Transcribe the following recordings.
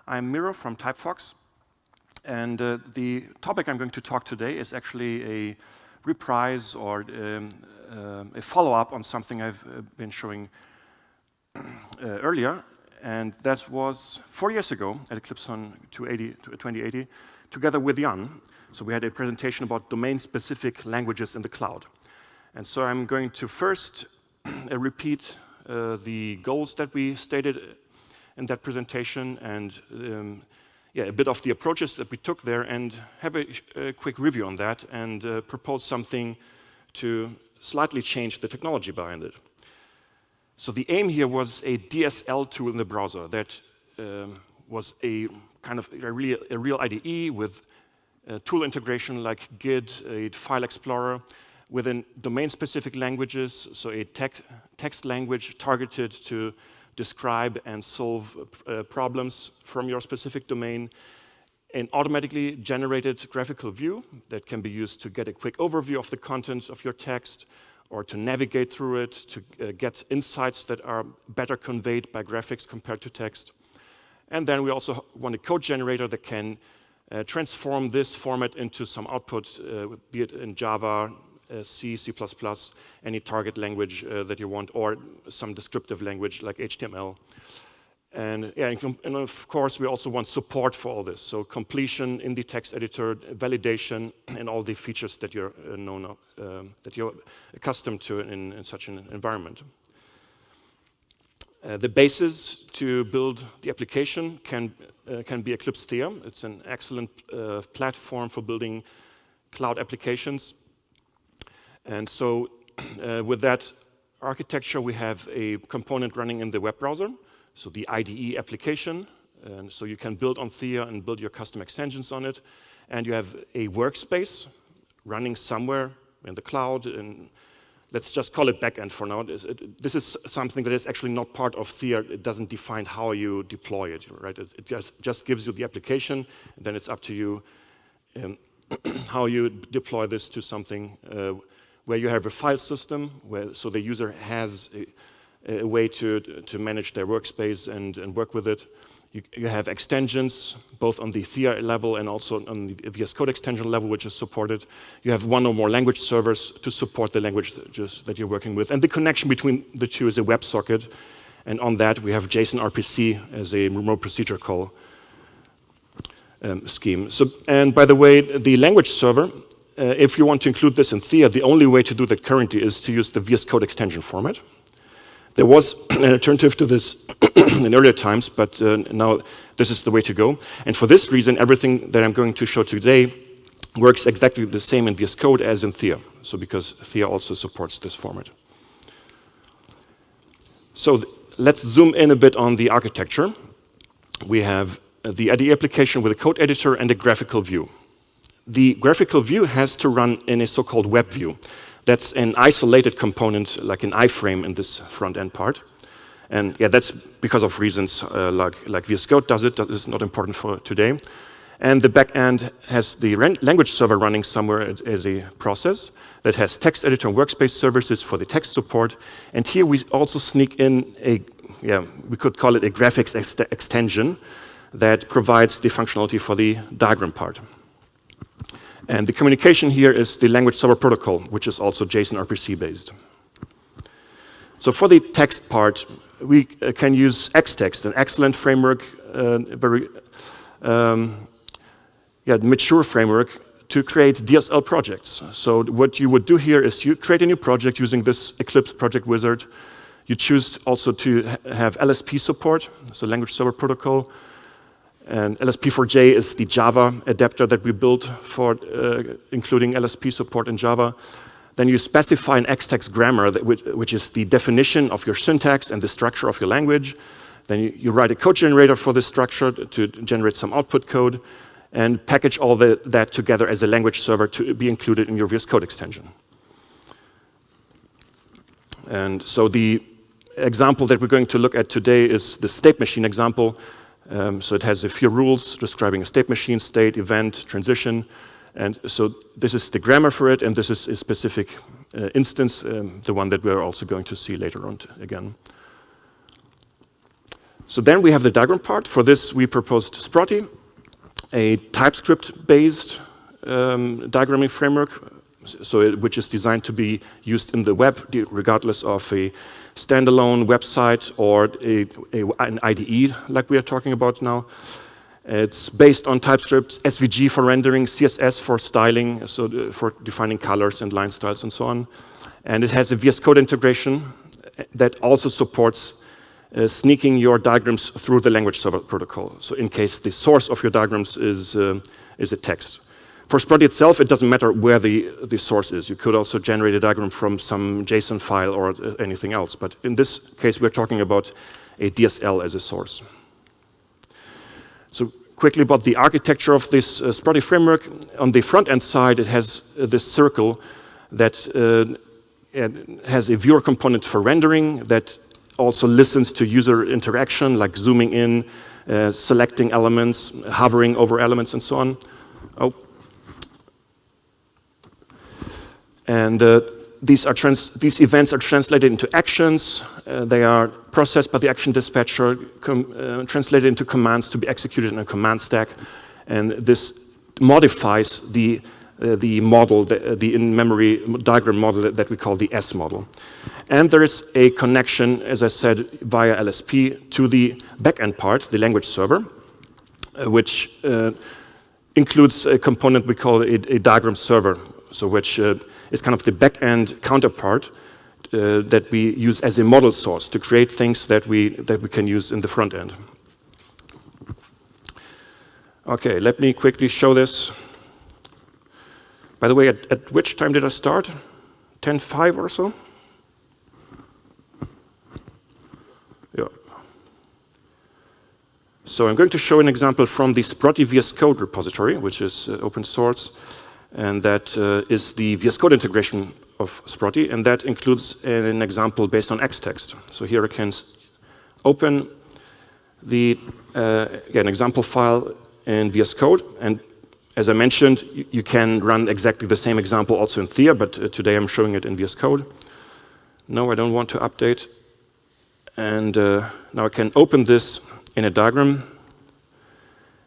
I'm Miro from TypeFox, and the topic I'm going to talk today is actually a reprise or a follow-up on something I've been showing earlier, and that was 4 years ago at EclipseCon 2080, together with Jan. So we had a presentation about domain-specific languages in the cloud. And so I'm going to first repeat the goals that we stated in that presentation and a bit of the approaches that we took there and have a quick review on that and propose something to slightly change the technology behind it. So the aim here was a DSL tool in the browser that was a kind of a real IDE with tool integration like Git, a file explorer, within domain-specific languages, so a text language targeted to describe and solve problems from your specific domain, an automatically generated graphical view that can be used to get a quick overview of the content of your text or to navigate through it, to get insights that are better conveyed by graphics compared to text. And then we also want a code generator that can transform this format into some output, be it in Java, C, C++, any target language that you want, or some descriptive language like HTML. And of course, we also want support for all this. So completion in the text editor, validation, and all the features that you're that you're accustomed to in such an environment. The basis to build the application can be Eclipse Theia. It's an excellent platform for building cloud applications. And so with that architecture, we have a component running in the web browser, so the IDE application. And so you can build on Theia and build your custom extensions on it. And you have a workspace running somewhere in the cloud. And let's just call it backend for now. This is something that is actually not part of Theia. It doesn't define how you deploy it, right? It just gives you the application, and then it's up to you how you deploy this to something where you have a file system, so the user has a way to manage their workspace and work with it. You have extensions, both on the Theia level and also on the VS Code extension level, which is supported. You have one or more language servers to support the languages that you're working with. And the connection between the two is a WebSocket. And on that, we have JSON RPC as a remote procedure call scheme. So, and by the way, the language server, if you want to include this in Theia, the only way to do that currently is to use the VS Code extension format. There was an alternative to this in earlier times, but now this is the way to go. And for this reason, everything that I'm going to show today works exactly the same in VS Code as in Theia. So because Theia also supports this format. So let's zoom in a bit on the architecture. We have the IDE application with a code editor and a graphical view. The graphical view has to run in a so-called web view. That's an isolated component, like an iframe in this front-end part. And yeah, that's because of reasons like VS Code does it. That is not important for today. And the back-end has the language server running somewhere as a process that has text editor and workspace services for the text support. And here we also sneak in we could call it a graphics extension that provides the functionality for the diagram part. And the communication here is the language server protocol, which is also JSON RPC based. So for the text part, we can use Xtext, an excellent framework, very mature framework to create DSL projects. So what you would do here is you create a new project using this Eclipse project wizard. You choose also to have LSP support, so language server protocol. And LSP4J is the Java adapter that we built for including LSP support in Java. Then you specify an Xtext grammar, which is the definition of your syntax and the structure of your language. Then you write a code generator for this structure to generate some output code and package all that together as a language server to be included in your VS Code extension. And so the example that we're going to look at today is the state machine example. So it has a few rules describing a state machine, state, event, transition. And so this is the grammar for it, and this is a specific instance, the one that we're also going to see later on again. So then we have the diagram part. For this, we proposed Sprotty, a TypeScript-based diagramming framework, which is designed to be used in the web, regardless of a standalone website or an IDE, like we are talking about now. It's based on TypeScript, SVG for rendering, CSS for styling, so for defining colors and line styles and so on. And it has a VS Code integration that also supports sneaking your diagrams through the language server protocol. So in case the source of your diagrams is a text. For Sprotty itself, it doesn't matter where the source is. You could also generate a diagram from some JSON file or anything else. But in this case, we're talking about a DSL as a source. So quickly about the architecture of this Sprotty framework. On the front-end side, it has this circle that has a viewer component for rendering that also listens to user interaction, like zooming in, selecting elements, hovering over elements, and so on. Oh. And these events are translated into actions. They are processed by the action dispatcher, translated into commands to be executed in a command stack. And this modifies the model, the in-memory diagram model that we call the S model. And there is a connection, as I said, via LSP to the backend part, the language server, which includes a component we call a diagram server, so which is kind of the backend counterpart that we use as a model source to create things that we can use in the front end. Okay, let me quickly show this. By the way, at which time did I start? 10:05 or so? Yeah. So I'm going to show an example from the Sprotty VS Code repository, which is open source, and that is the VS Code integration of Sprotty, and that includes an example based on Xtext. So here I can open the an example file in VS Code, and as I mentioned, you can run exactly the same example also in Theia, but today I'm showing it in VS Code. No, I don't want to update. And now I can open this in a diagram,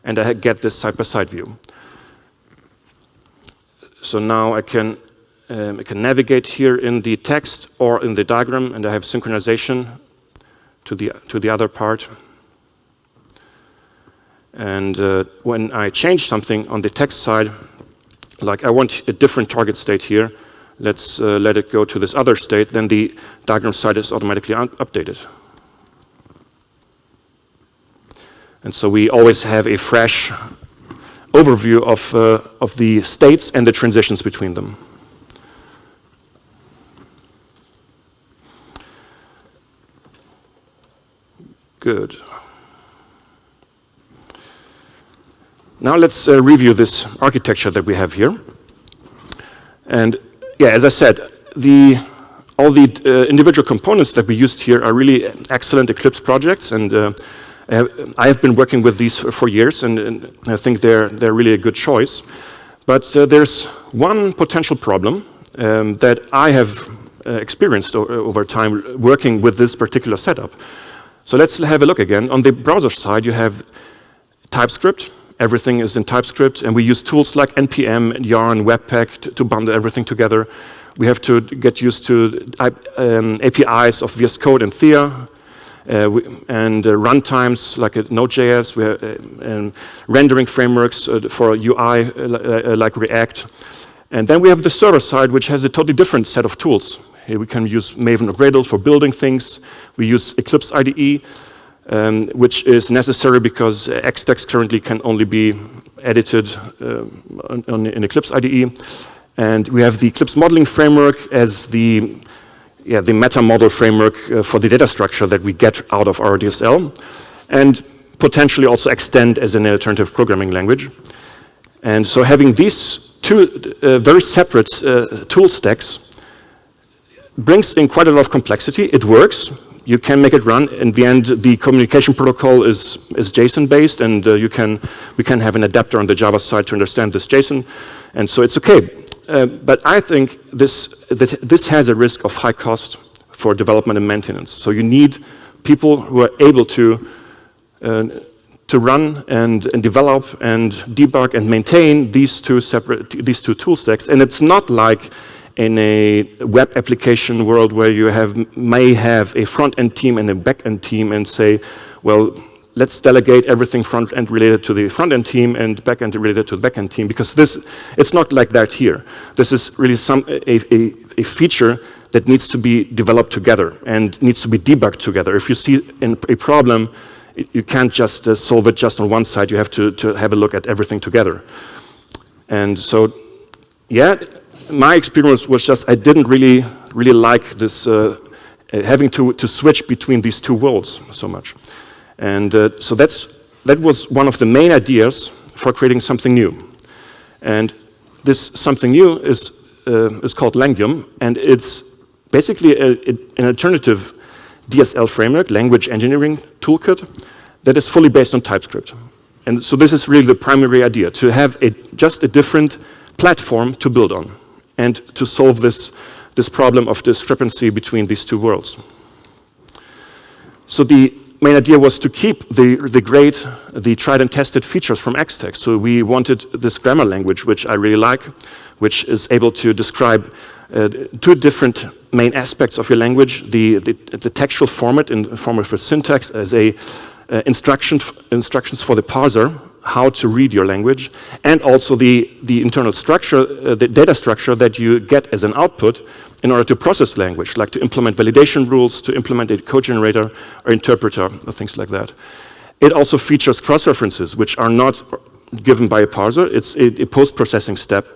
and I get this side-by-side view. So now I can navigate here in the text or in the diagram, and I have synchronization to the other part. And when I change something on the text side, like I want a different target state here, let's let it go to this other state, then the diagram side is automatically updated. And so we always have a fresh overview of the states and the transitions between them. Good. Now let's review this architecture that we have here. And yeah, as I said, all the individual components that we used here are really excellent Eclipse projects, and I have been working with these for years, and I think they're really a good choice. But there's one potential problem that I have experienced over time working with this particular setup. So let's have a look again. On the browser side, you have TypeScript. Everything is in TypeScript, and we use tools like NPM, Yarn, Webpack to bundle everything together. We have to get used to APIs of VS Code and Theia, and runtimes like Node.js, and rendering frameworks for UI like React. And then we have the server side, which has a totally different set of tools. Here we can use Maven or Gradle for building things. We use Eclipse IDE, which is necessary because Xtext currently can only be edited in Eclipse IDE. And we have the Eclipse modeling framework as the meta model framework for the data structure that we get out of our DSL, and potentially also extend as an alternative programming language. And so having these two very separate tool stacks brings in quite a lot of complexity. It works. You can make it run. In the end, the communication protocol is JSON-based, and we can have an adapter on the Java side to understand this JSON, and so it's okay. But I think this has a risk of high cost for development and maintenance. So you need people who are able to to run and develop and debug and maintain these two tool stacks. And it's not like in a web application world where you may have a front-end team and a back-end team and say, well, let's delegate everything front-end related to the front-end team and back-end related to the back-end team, because it's not like that here. This is really a feature that needs to be developed together and needs to be debugged together. If you see a problem, you can't just solve it just on one side. You have to have a look at everything together. And so, yeah, my experience was just I didn't really like this having to switch between these two worlds so much. And so that was one of the main ideas for creating something new. And this something new is called Langium, and it's basically an alternative DSL framework, language engineering toolkit, that is fully based on TypeScript. And so this is really the primary idea, to have just a different platform to build on and to solve this problem of discrepancy between these two worlds. So the main idea was to keep the tried and tested features from Xtext. So we wanted this grammar language, which I really like, which is able to describe two different main aspects of your language: the textual format in the form of a syntax as instructions for the parser, how to read your language, and also the internal structure, the data structure that you get as an output in order to process language, like to implement validation rules, to implement a code generator or interpreter, or things like that. It also features cross-references, which are not given by a parser. It's a post-processing step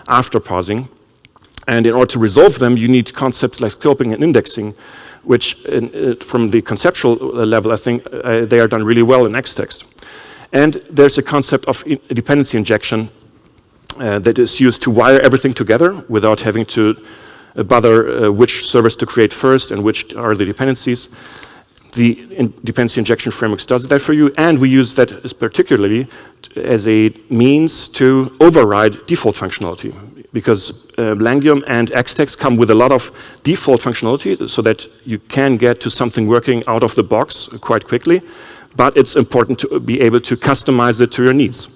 after parsing. And in order to resolve them, you need concepts like scoping and indexing, which from the conceptual level, I think they are done really well in Xtext. And there's a concept of dependency injection that is used to wire everything together without having to bother which servers to create first and which are the dependencies. The dependency injection framework does that for you, and we use that particularly as a means to override default functionality, because Langium and Xtext come with a lot of default functionality so that you can get to something working out of the box quite quickly, but it's important to be able to customize it to your needs.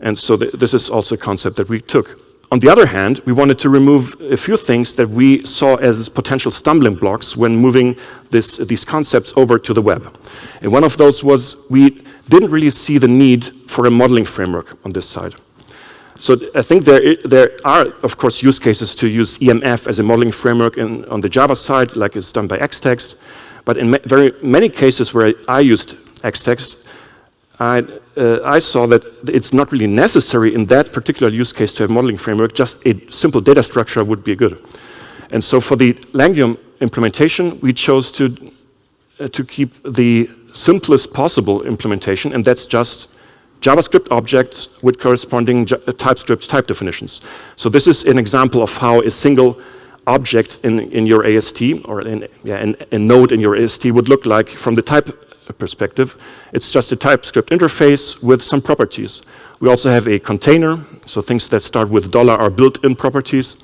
And so this is also a concept that we took. On the other hand, we wanted to remove a few things that we saw as potential stumbling blocks when moving these concepts over to the web. And one of those was we didn't really see the need for a modeling framework on this side. So I think there are, of course, use cases to use EMF as a modeling framework on the Java side, like it's done by Xtext. But in very many cases where I used Xtext, I saw that it's not really necessary in that particular use case to have modeling framework. Just a simple data structure would be good. And so for the Langium implementation, we chose to keep the simplest possible implementation, and that's just JavaScript objects with corresponding TypeScript type definitions. So this is an example of how a single object in your AST, or a node in your AST would look like from the type perspective. It's just a TypeScript interface with some properties. We also have a container, so things that start with $ are built-in properties.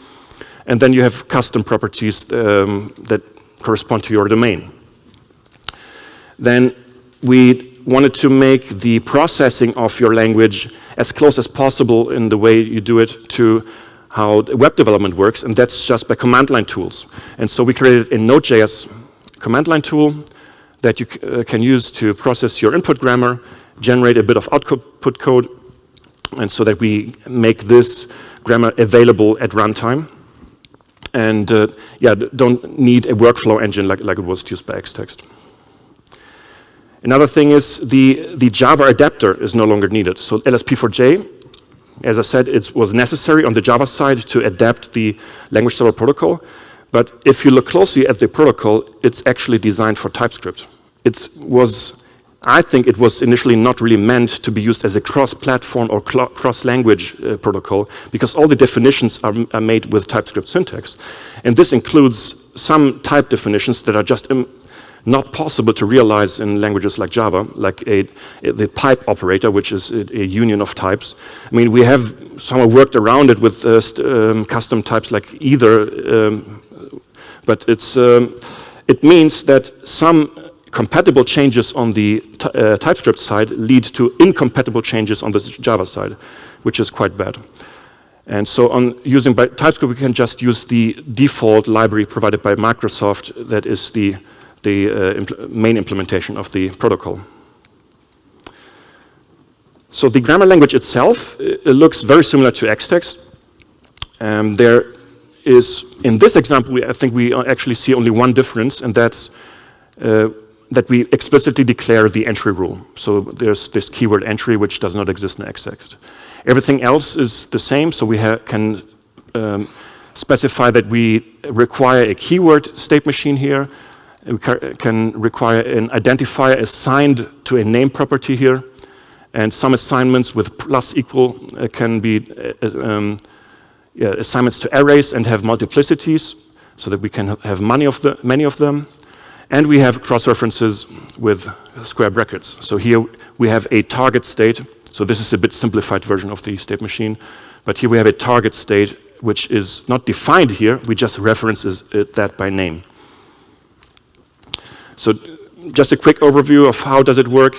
And then you have custom properties that correspond to your domain. Then we wanted to make the processing of your language as close as possible in the way you do it to how web development works, and that's just by command line tools. And so we created a Node.js command line tool that you can use to process your input grammar, generate a bit of output code, and so that we make this grammar available at runtime. And don't need a workflow engine like it was used by Xtext. Another thing is the Java adapter is no longer needed. So LSP4J, as I said, it was necessary on the Java side to adapt the language server protocol. But if you look closely at the protocol, it's actually designed for TypeScript. I think it was initially not really meant to be used as a cross-platform or cross-language protocol, because all the definitions are made with TypeScript syntax. And this includes some type definitions that are just not possible to realize in languages like Java, like the pipe operator, which is a union of types. I mean, we have somehow worked around it with custom types like either, but it means that some compatible changes on the TypeScript side lead to incompatible changes on the Java side, which is quite bad. And so on using by TypeScript, we can just use the default library provided by Microsoft that is the main implementation of the protocol. So the grammar language itself looks very similar to Xtext. There is, in this example, I think we actually see only one difference, and that's that we explicitly declare the entry rule. So there's this keyword entry, which does not exist in Xtext. Everything else is the same, so we can specify that we require a keyword state machine here. We can require an identifier assigned to a name property here, and some assignments with plus equal can be assignments to arrays and have multiplicities, so that we can have many of them. And we have cross-references with square brackets. So here we have a target state. So this is a bit simplified version of the state machine. But here we have a target state, which is not defined here. We just reference that by name. So just a quick overview of how does it work.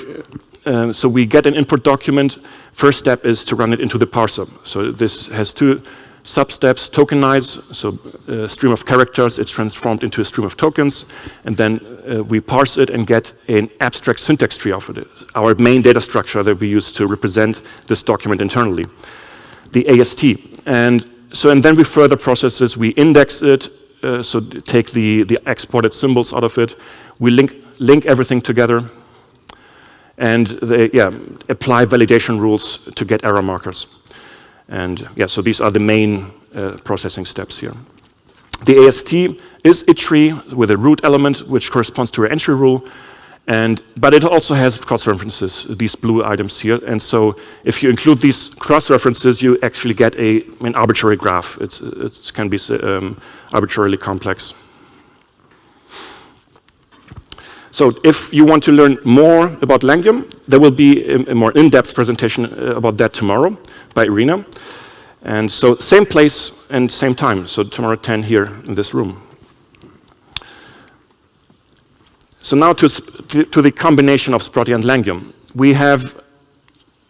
So we get an input document. First step is to run it into the parser. So this has two sub-steps: tokenize, so a stream of characters, it's transformed into a stream of tokens, and then we parse it and get an abstract syntax tree of it, our main data structure that we use to represent this document internally, the AST. And then we further process this, we index it, so take the exported symbols out of it, we link everything together, and apply validation rules to get error markers. And so these are the main processing steps here. The AST is a tree with a root element which corresponds to our entry rule, but it also has cross-references, these blue items here. And so if you include these cross-references, you actually get an arbitrary graph. It can be arbitrarily complex. So if you want to learn more about Langium, there will be a more in-depth presentation about that tomorrow by Irina. And so same place and same time, so tomorrow at 10 here in this room. So now to the combination of Sprotty and Langium. We have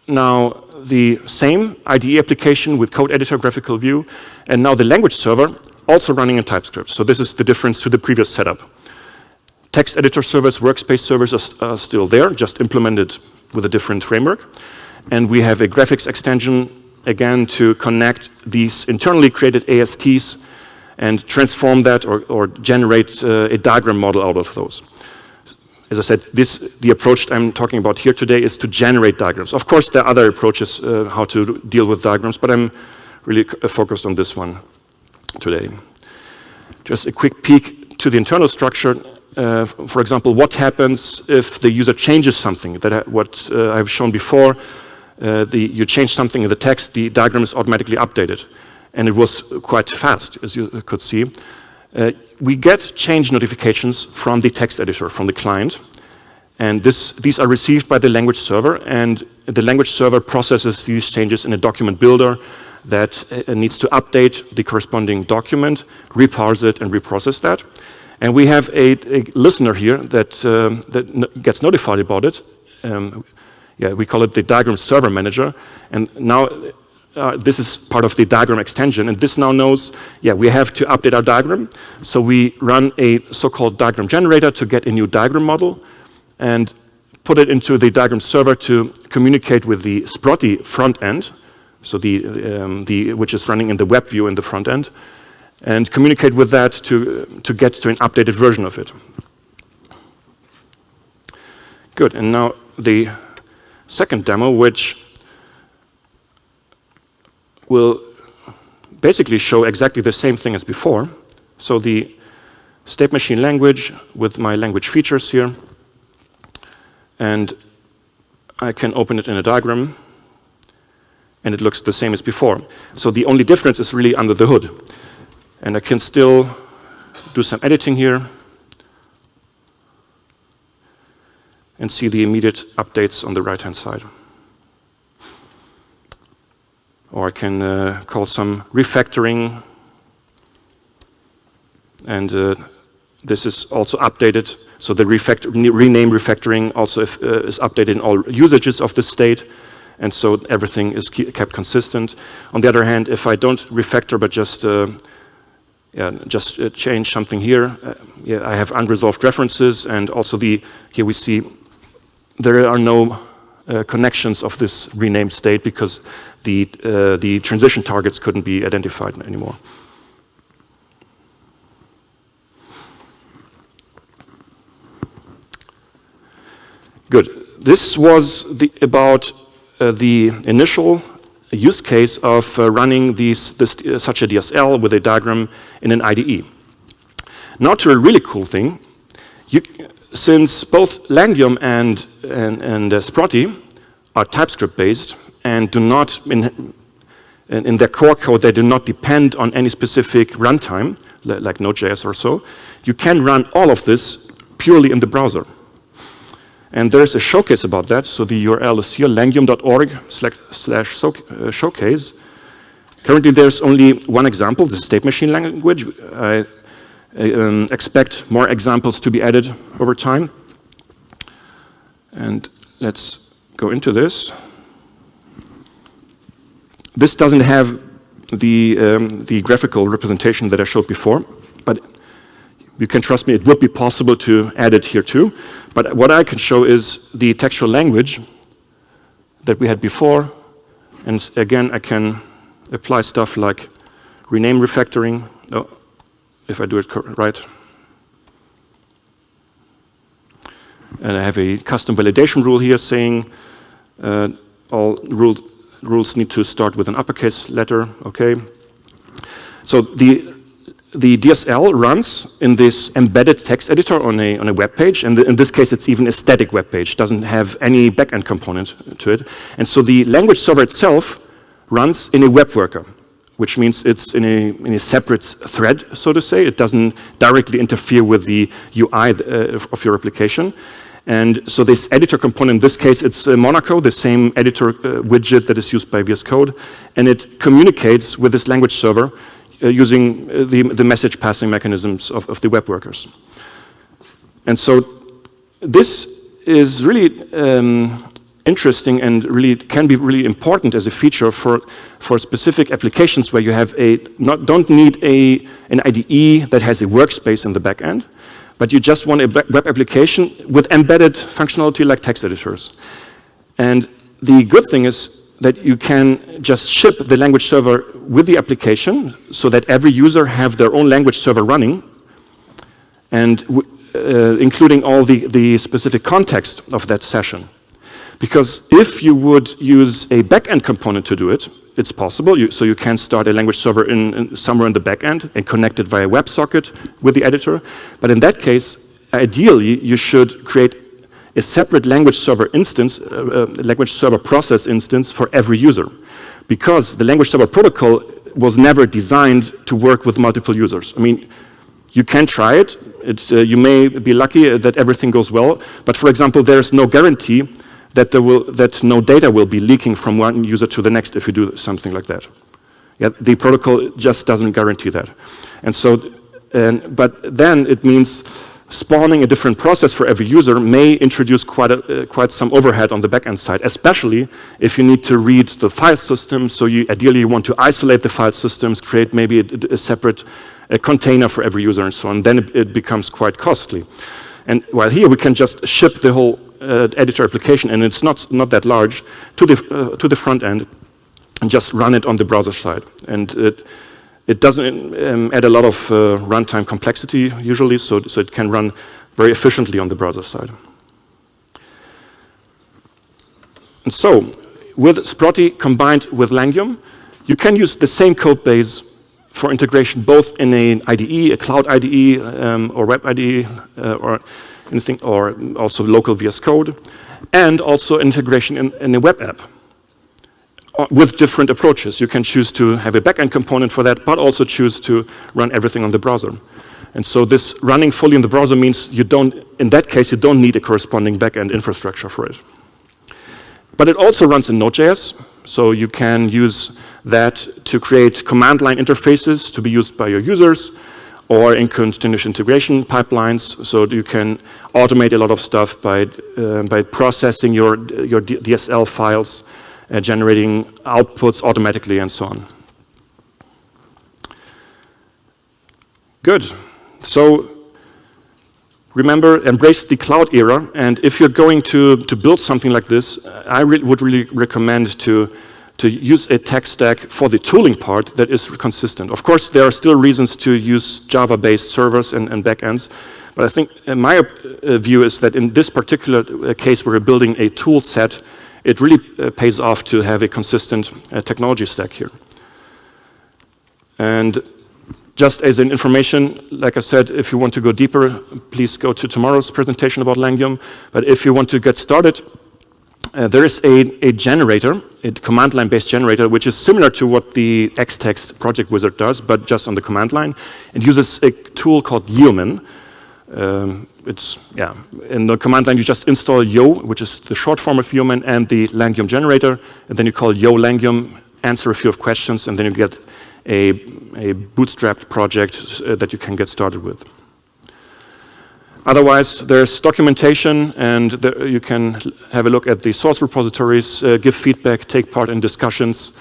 now the same IDE application with code editor, graphical view, and now the language server also running in TypeScript. So this is the difference to the previous setup. Text editor servers, workspace servers are still there, just implemented with a different framework. And we have a graphics extension, again, to connect these internally created ASTs and transform that or generate a diagram model out of those. As I said, the approach I'm talking about here today is to generate diagrams. Of course, there are other approaches how to deal with diagrams, but I'm really focused on this one today. Just a quick peek to the internal structure. For example, what happens if the user changes something? What I've shown before, you change something in the text, the diagram is automatically updated. And it was quite fast, as you could see. We get change notifications from the text editor, from the client. And these are received by the language server, and the language server processes these changes in a document builder that needs to update the corresponding document, reparse it, and reprocess that. And we have a listener here that gets notified about it. We call it the diagram server manager. And now this is part of the diagram extension. And this now knows, we have to update our diagram. So we run a so-called diagram generator to get a new diagram model and put it into the diagram server to communicate with the Sprotty front end, so which is running in the web view in the front end, and communicate with that to get to an updated version of it. Good, and now the second demo, which will basically show exactly the same thing as before. So the state machine language with my language features here, and I can open it in a diagram, and it looks the same as before. So the only difference is really under the hood. And I can still do some editing here and see the immediate updates on the right-hand side. Or I can call some refactoring, and this is also updated. So the rename refactoring also is updated in all usages of the state. And so everything is kept consistent. On the other hand, if I don't refactor but just change something here, I have unresolved references, and also here we see there are no connections of this renamed state because the transition targets couldn't be identified anymore. Good. This was about the initial use case of running such a DSL with a diagram in an IDE. Now to a really cool thing. Since both Langium and Sprotti are TypeScript based and do not, in their core code, they do not depend on any specific runtime, like Node.js or so, you can run all of this purely in the browser. And there's a showcase about that, so the URL is here, langium.org/showcase. Currently there's only one example, the state machine language. I expect more examples to be added over time. And let's go into this. This doesn't have the graphical representation that I showed before, but you can trust me, it would be possible to add it here too. But what I can show is the textual language that we had before. And again, I can apply stuff like rename refactoring. Oh, if I do it right. And I have a custom validation rule here saying all rules need to start with an uppercase letter, okay. So the DSL runs in this embedded text editor on a web page, and in this case it's even a static web page, doesn't have any backend component to it. And so the language server itself runs in a web worker, which means it's in a separate thread, so to say. It doesn't directly interfere with the UI of your application. And so this editor component, in this case, it's Monaco, the same editor widget that is used by VS Code, and it communicates with this language server using the message passing mechanisms of the web workers. And so this is really interesting and really can be really important as a feature for specific applications where you have don't need an IDE that has a workspace in the back end, but you just want a web application with embedded functionality like text editors. And the good thing is that you can just ship the language server with the application so that every user have their own language server running, and including all the specific context of that session. Because if you would use a backend component to do it, it's possible. So you can start a language server somewhere in the backend and connect it via WebSocket with the editor. But in that case, ideally, you should create a separate language server instance, language server process instance for every user. Because the language server protocol was never designed to work with multiple users. I mean, you can try it. You may be lucky that everything goes well. But for example, there's no guarantee that no data will be leaking from one user to the next if you do something like that. Yeah, the protocol just doesn't guarantee that. And so, but then it means spawning a different process for every user may introduce quite some overhead on the backend side, especially if you need to read the file system. So ideally you want to isolate the file systems, create maybe a separate container for every user and so on. Then it becomes quite costly. And while here we can just ship the whole editor application, and it's not that large, to the front end, and just run it on the browser side. And it doesn't add a lot of runtime complexity usually, so it can run very efficiently on the browser side. And so, with Sprotty combined with Langium, you can use the same code base for integration both in an IDE, a cloud IDE, or web IDE, or anything, or also local VS Code, and also integration in a web app with different approaches. You can choose to have a backend component for that, but also choose to run everything on the browser. And so this running fully in the browser means in that case, you don't need a corresponding backend infrastructure for it. But it also runs in Node.js, so you can use that to create command line interfaces to be used by your users. or in continuous integration pipelines, so you can automate a lot of stuff by processing your DSL files, generating outputs automatically, and so on. Good. So remember, embrace the cloud era, and if you're going to build something like this, I would really recommend to use a tech stack for the tooling part that is consistent. Of course, there are still reasons to use Java-based servers and backends, but I think my view is that in this particular case where we're building a tool set, it really pays off to have a consistent technology stack here. And just as an information, like I said, if you want to go deeper, please go to tomorrow's presentation about Langium. But if you want to get started, there is a generator, a command line based generator, which is similar to what the Xtext project wizard does, but just on the command line. It uses a tool called Langium. In the command line you just install yo, which is the short form of human, and the Langium generator, and then you call yo Langium, answer a few of questions, and then you get a bootstrapped project that you can get started with. Otherwise, there's documentation, and you can have a look at the source repositories, give feedback, take part in discussions,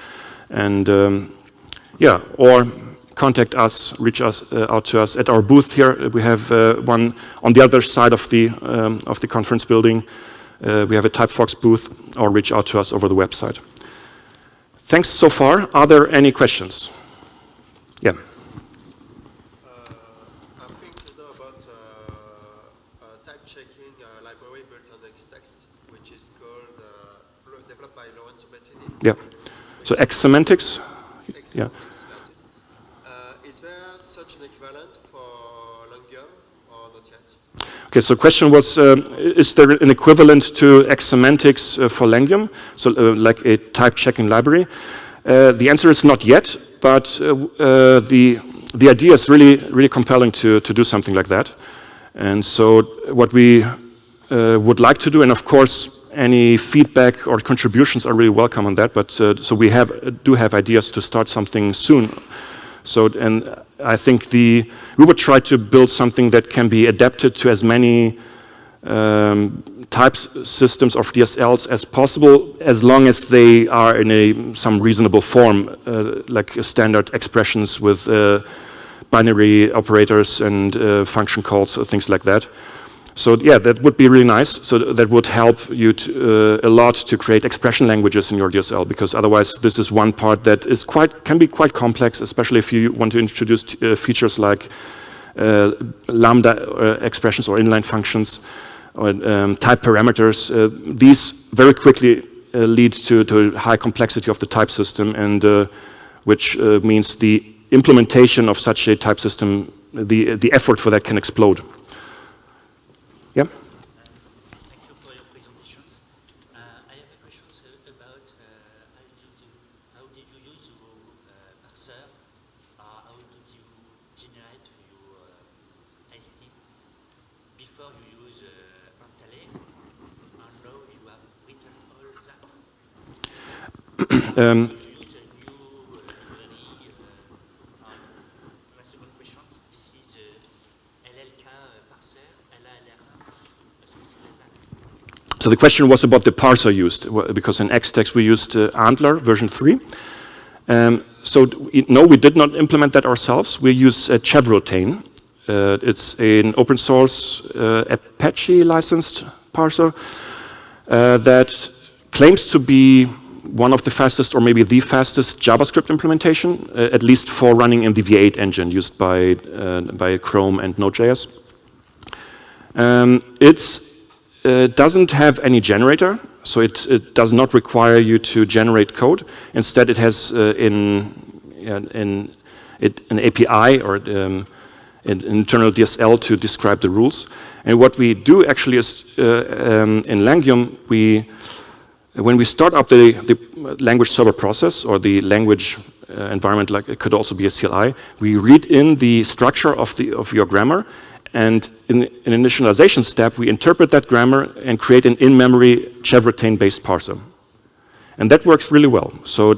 and or contact us, reach us out to us at our booth here. We have one on the other side of the conference building. We have a TypeFox booth, or reach out to us over the website. Thanks so far. Are there any questions? Yeah. I think you know about type checking library built on Xtext, which is called developed by Spönemann. Yeah. So X semantics. Yeah. Is there such an equivalent for Langium or not yet? Okay, so the question was, is there an equivalent to X semantics for Langium, so like a type checking library? The answer is not yet, but the idea is really compelling to do something like that. And so what we would like to do, and of course any feedback or contributions are really welcome on that, but so we do have ideas to start something soon. So, and I think we would try to build something that can be adapted to as many type systems of DSLs as possible, as long as they are in some reasonable form, like standard expressions with binary operators and function calls, or things like that. So yeah, that would be really nice. So that would help you a lot to create expression languages in your DSL, because otherwise this is one part that is can be quite complex, especially if you want to introduce features like lambda expressions or inline functions or type parameters. These very quickly lead to high complexity of the type system, and which means the implementation of such a type system, the effort for that can explode. Yeah. Thank you for your presentations. I have a question about how did you use your parser? How did you generate your ST before you use Antale, and now you have written all that? You use a new query. My second question, this is LLK parser, LLR. So the question was about the parser used, because in Xtext we used Antler version 3. So no, we did not implement that ourselves. We use Chevrotain. It's an open source Apache licensed parser that claims to be one of the fastest, or maybe the fastest, JavaScript implementation, at least for running in the V8 engine used by Chrome and Node.js. It doesn't have any generator, so it does not require you to generate code. Instead, it has an API or an internal DSL to describe the rules. And what we do actually is, in Langium, when we start up the language server process, or the language environment, like it could also be a CLI, we read in the structure of your grammar. And in an initialization step, we interpret that grammar and create an in-memory Chevrotain-based parser. And that works really well. So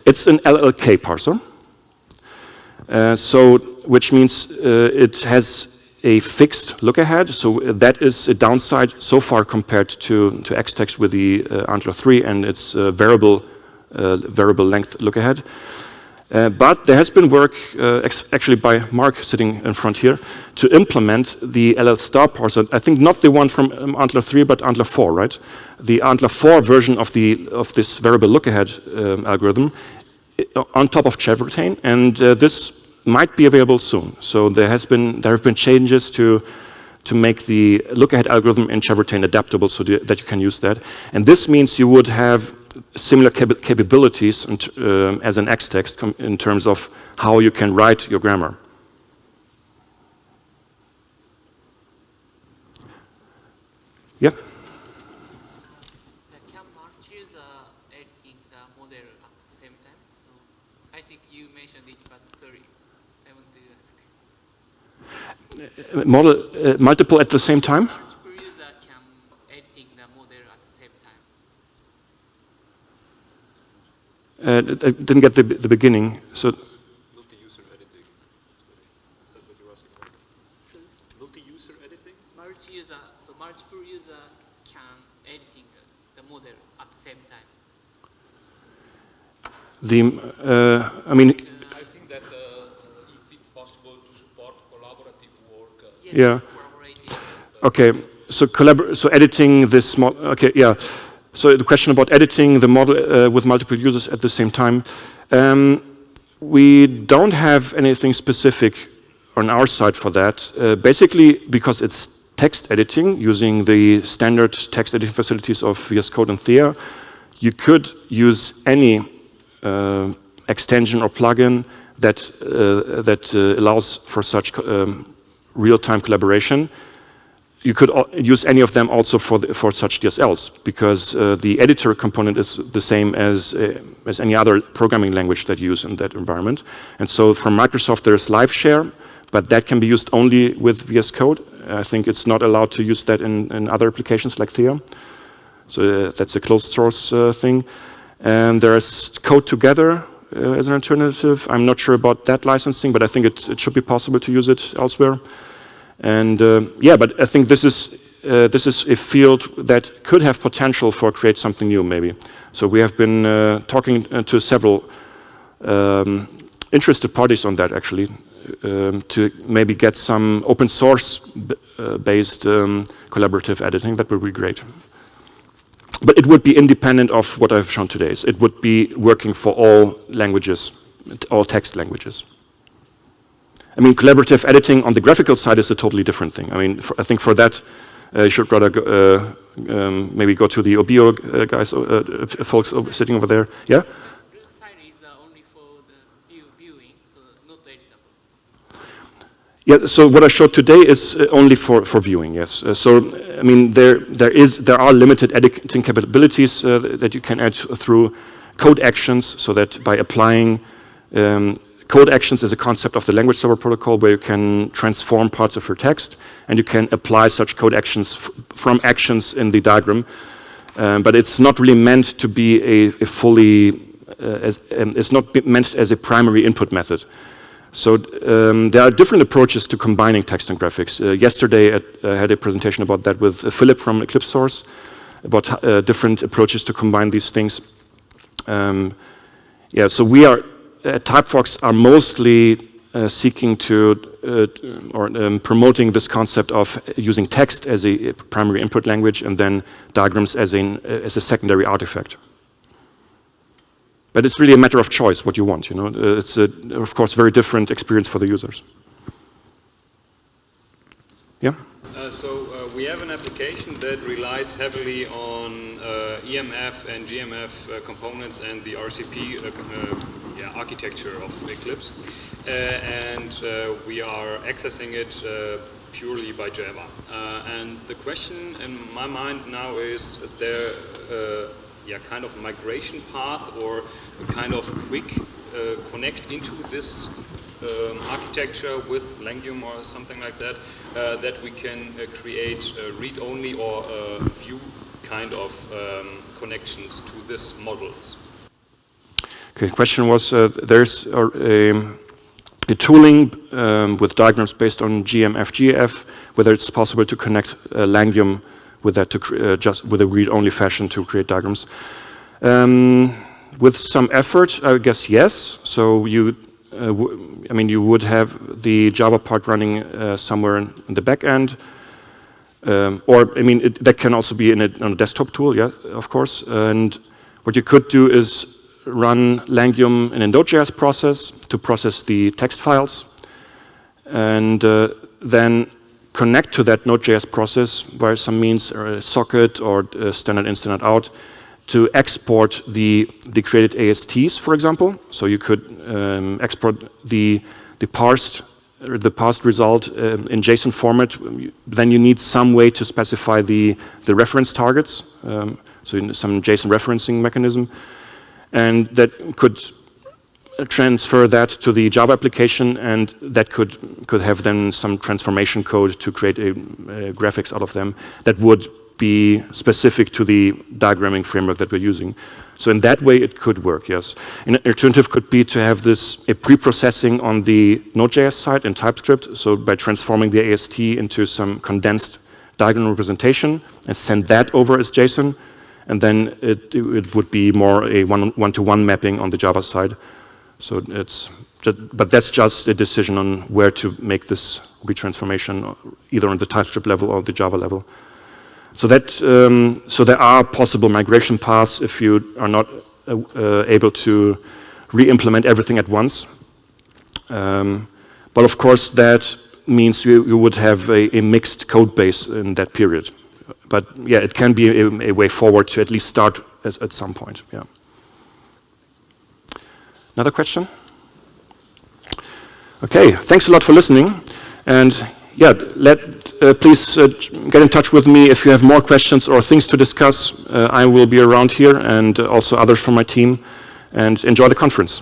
it's an LLK parser. So which means it has a fixed look ahead. So that is a downside so far compared to Xtext with the Antler 3 and its variable length look ahead. But there has been work, actually by Mark sitting in front here, to implement the LL star parser. I think not the one from Antler 3, but Antler 4, right? The Antler 4 version of this variable look ahead algorithm on top of Chevrotain, and this might be available soon. So there have been changes to make the look ahead algorithm in Chevrotain adaptable so that you can use that. And this means you would have similar capabilities as an Xtext in terms of how you can write your grammar. Yeah? Can Mark choose editing the model at the same time? So I think you mentioned it, but sorry, I want to ask. Model multiple at the same time? Multiple user can editing the model at the same time. I didn't get the beginning. So multi-user editing. Is that what you're asking for? Multi-user editing? Multi-user, so multiple user can editing the model at the same time. I mean, I think that if it's possible to support collaborative work. Yes, yeah. it's collaborating. Okay. So editing this model. Okay. Yeah. So the question about editing the model with multiple users at the same time. We don't have anything specific on our side for that. Basically, because it's text editing using the standard text editing facilities of VS Code and Theia, you could use any extension or plugin that allows for such real-time collaboration. You could use any of them also for such DSLs, because the editor component is the same as any other programming language that you use in that environment. And so from Microsoft there's LiveShare, but that can be used only with VS Code. I think it's not allowed to use that in other applications like Theia. So that's a closed source thing. And there's Code Together as an alternative. I'm not sure about that licensing, but I think it should be possible to use it elsewhere. And yeah, but I think this is a field that could have potential for create something new, maybe. So we have been talking to several interested parties on that, actually, to maybe get some open source based collaborative editing. That would be great. But it would be independent of what I've shown today. It would be working for all languages, all text languages. I mean, collaborative editing on the graphical side is a totally different thing. I mean, I think for that, you should rather maybe go to the OBO guys, folks sitting over there. Yeah? Real side is only for the viewing, so not editable. Yeah, so what I showed today is only for viewing, yes. So, I mean, there are limited editing capabilities that you can add through code actions, so that by applying code actions is a concept of the language server protocol where you can transform parts of your text and you can apply such code actions from actions in the diagram. But it's not really meant to be a fully, it's not meant as a primary input method. So there are different approaches to combining text and graphics. Yesterday I had a presentation about that with Philip from Eclipse Source, about different approaches to combine these things. Yeah, so we are at TypeFox are mostly seeking to or promoting this concept of using text as a primary input language and then diagrams as a secondary artifact. But it's really a matter of choice what you want. You know, it's of course very different experience for the users. Yeah. So we have an application that relies heavily on EMF and GMF components and the RCP architecture of Eclipse, and we are accessing it purely by Java. And the question in my mind now is there kind of migration path or a kind of quick connect into this architecture with Langium or something like that, that we can create read-only or view kind of connections to this models. Okay, question was there's a the tooling with diagrams based on GMF, GF, whether it's possible to connect Langium with that to just with a read-only fashion to create diagrams. With some effort, I guess yes. So you, I mean, you would have the Java part running somewhere in the back end, or I mean, that can also be on a desktop tool, yeah, of course. And what you could do is run Langium in a Node.js process to process the text files, and then connect to that Node.js process by some means, or a socket or a standard in, standard out, to export the created ASTs, for example. So you could export the parsed result in JSON format. Then you need some way to specify the reference targets, so some JSON referencing mechanism, and that could transfer that to the Java application, and that could have then some transformation code to create a graphics out of them that would be specific to the diagramming framework that we're using. So in that way, it could work, yes. An alternative could be to have this a pre-processing on the Node.js side in TypeScript, so by transforming the AST into some condensed diagram representation and send that over as JSON, and then it would be more a one-to-one mapping on the Java side. So it's just, but that's just a decision on where to make this retransformation, either on the TypeScript level or the Java level. So that so there are possible migration paths if you are not able to re-implement everything at once. But of course, that means you would have a mixed code base in that period. But yeah, it can be a way forward to at least start at some point. Yeah. Another question? Okay, thanks a lot for listening. And yeah, please get in touch with me if you have more questions or things to discuss. I will be around here, and also others from my team. And enjoy the conference.